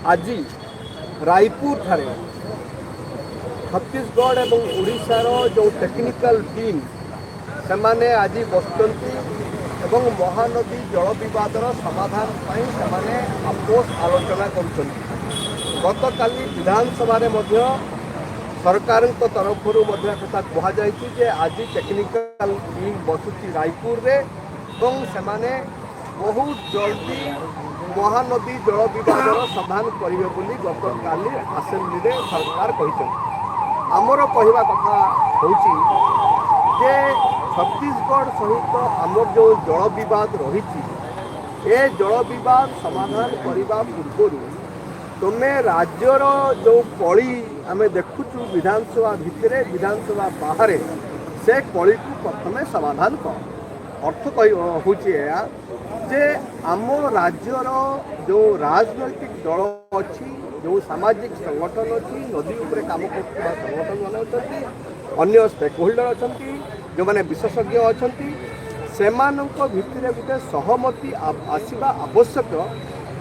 आज रायपुर ठारे छत्तीसगढ़ एवं ओडिशार जो टेक्निकल टीम से माने आज बसुंट एवं महानदी जल विवादर समाधान से अपोष आलोचना कर गत काली विधानसभा सरकार तरफ कथा कहुई आज टेक्निकल टीम बसुची रायपुर रे से बहुत जल्दी महानदी जल विवादर समाधान करेंगे बोली गत काली आसेम्बली सरकार कहते आमर कहवा कथा होची जे छत्तीसगढ़ सहित आमर जो जल विवाद रही ए जल विवाद समाधान करने पूर्व तुम्हें राज्यर जो कली आम देखुचु विधानसभा भितर विधानसभा बाहर से कली को प्रथम समाधान कर अर्थ हूँ जे आम राज्यर जो राजनैतिक दल अच्छी जो सामाजिक संगठन अच्छी नदी उपर काम कर संगठन मान अच्छा अन्य स्टेक होल्डर अच्छा जो मैंने विशेषज्ञ अच्छा से भितर गोटे सहमति आसवा आवश्यक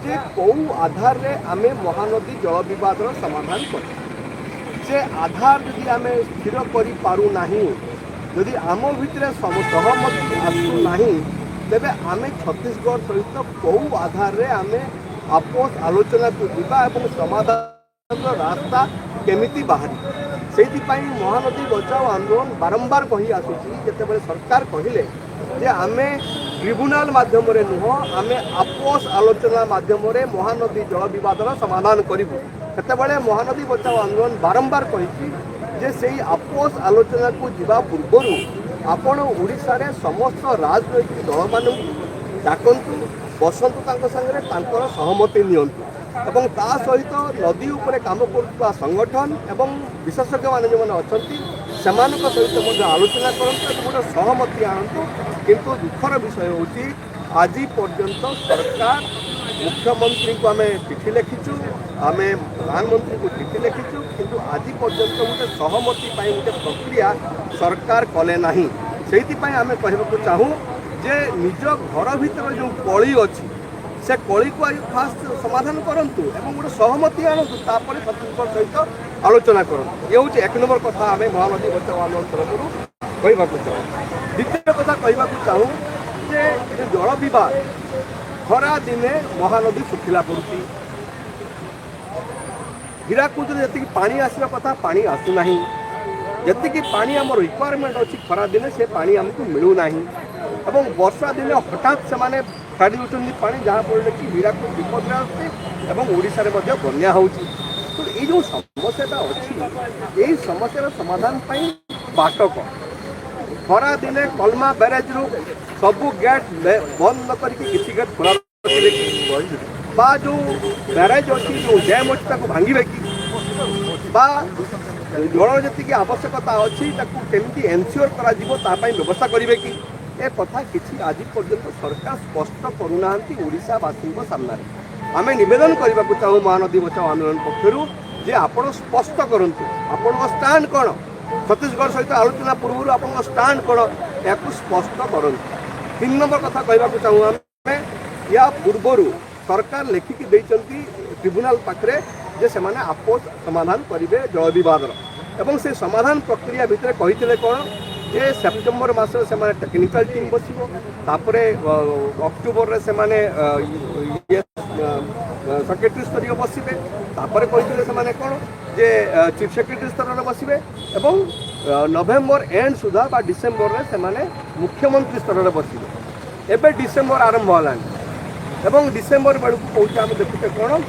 जे कौ आधार रे आमे महानदी जल विवादर समाधान कर से आधार यदि आमे स्थिर करि पारु नाही यदि आम भितर सहमति आसु नाही तेबे आमे छत्तीसगढ़ सहित कौ आधार रे आमे आपोष आलोचना को दिबा एवं समाधान रास्ता केमिति बाहरी से महानदी बचाओ आंदोलन बारंबार कही आसुची जेतेबेले सरकार कहिले जे आमे ट्रिब्यूनाल माध्यम नुह आमे आपोष आलोचना माध्यम महानदी जल विवादर समाधान करूँ सेतेबेले महानदी बचाओ आंदोलन बारंबार कही जे से आपोष आलोचना को जीवा पूर्व आपण ओडिशा रे समस्त राजनैतिक दल मान डाकतु बसतु सागरे सहमति नियंतु एवं ता सहित नदी उपरे काम करुवा संगठन एवं विशेषज्ञ मान जो अच्छा सहित आलोचना करूँ गोटे सहमति आणतु किंतु दुखर विषय हूँ आज पर्यंत सरकार मुख्यमंत्री को आम चिठी लिखिचु आम प्रधानमंत्री को चिठी लिखिचु किंतु आज पर्यंत गोटे सहमति गोटे प्रक्रिया सरकार कले ना से आम कहवाक चाहूँ जे निज घर भीतर जो कली अच्छी से कली को फास्ट समाधान करंतु एवं गोटे सहमति आणतु तापर छत्तीसगढ़ सहित आलोचना करंतु ये हूँ एक नंबर कथा आम महानदी बचाओ आंदोलन तरफ कहवाक चाहूँ द्वितीय कथा कहवाक चाहूँ जे जल विवाद खरा दिने महानदी सुखिला पड़ुची हीराकुद जी पानी आसवा कथा पानी आसुना जी पानी आम रिक्वायरमेंट अच्छी खरा दिने से पानी आमको मिलूना एवं वर्षा दिने हठात से छाड़ी दूसरी पानी जहाँफल कि हीराकुद विपद आसुचे ओडिशा रे बन्या हो तो ये जो समस्याटा अच्छी यही समस्यार समाधान बाट कौन खरा दिने कलमा बैरेज रु सबू गेट बंद न करके गेट खोला बा जो बैरेज अच्छी जो डैम अच्छी भांगे कि जल जी आवश्यकता अच्छी केमती एनश्योर कर व्यवस्था करेंगे कि ए कथा किसी आज पर्यंत सरकार स्पष्ट करूना ओडिशावासी सामने आम नवेदन करने को चाहूँ महानदी बचाओ आंदोलन पक्ष जे आपण स्पष्ट करूँ आपण स्टाण्ड कौन छत्तीसगढ़ सहित आलोचना पूर्व आप स्टाण्ड कौन या स्पष्ट करूँ। 3 नंबर कथा कहवाक चाहूँ आम या पूर्वर सरकार लेखिकी देइचंती ट्रिब्यूनाल पाखरे जे से आपोष समाधान करेंगे जल विवादर एवं से समाधान प्रक्रिया भितर कही कौन जे सेप्टेम्बर मास से टेक्निकल टीम बसिबो तापरे अक्टोबर रे से सेक्रेटरी स्तरीय बसिबे तापरे कही से कौन जे चीफ सेक्रेटरी स्तर में बसिबे एवं नवेम्बर एंड सुधा बा डिसेम्बर रे से मुख्यमंत्री स्तर में बसिबे एबे डिसेम्बर आरंभ होलानी एवं डिसेम्बर बेलू कौचे आम देखुचे कौन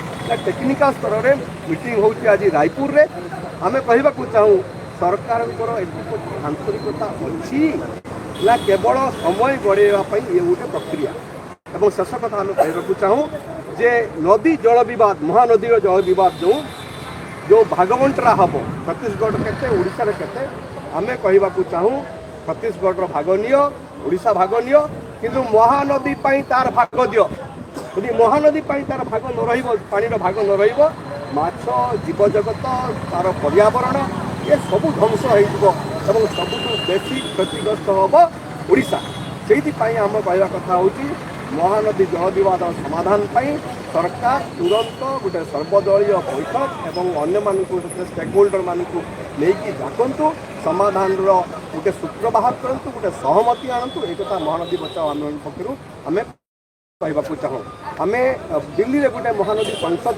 टेक्निकल स्तर में मीटिंग होची आज रायपुर रे आम कहवाक चाहूँ सरकार आंतरिकता अच्छी ना केवल समय गड़ेवाई ये गोटे प्रक्रिया एवं शेष कथा आम कहवाक चाहूँ जे नदी जल विवाद महानदी जल विवाद जो भागबंटरा हम छत्तीसगढ़ केते ओडिशा केते आम कहवाक चाहूँ छत्तीसगढ़ भाग निय ओडिशा भाग निय किंतु महानदी तार भाग दियो यदि महानदी तार भाग न पानी भाग न माछ जीव जगत तार पर्यावरण ये सबू ध्वंस हो सबुठ बेसी क्षतिग्रस्त हम ओडिशा से आम कहवा कथा हूँ महानदी जल विवाद समाधान सरकार तुरंत गोटे सर्वदलीय बैठक एवं अन्य स्टेक होल्डर मानक लेकिन डाकतु समाधान गोटे सूत्र बाहर करूँ गोटे सहमति आणतु एक महानदी बचाओ आंदोलन पक्षर आम कहवाक चाहूँ आम दिल्ली में गोटे महानदी संसद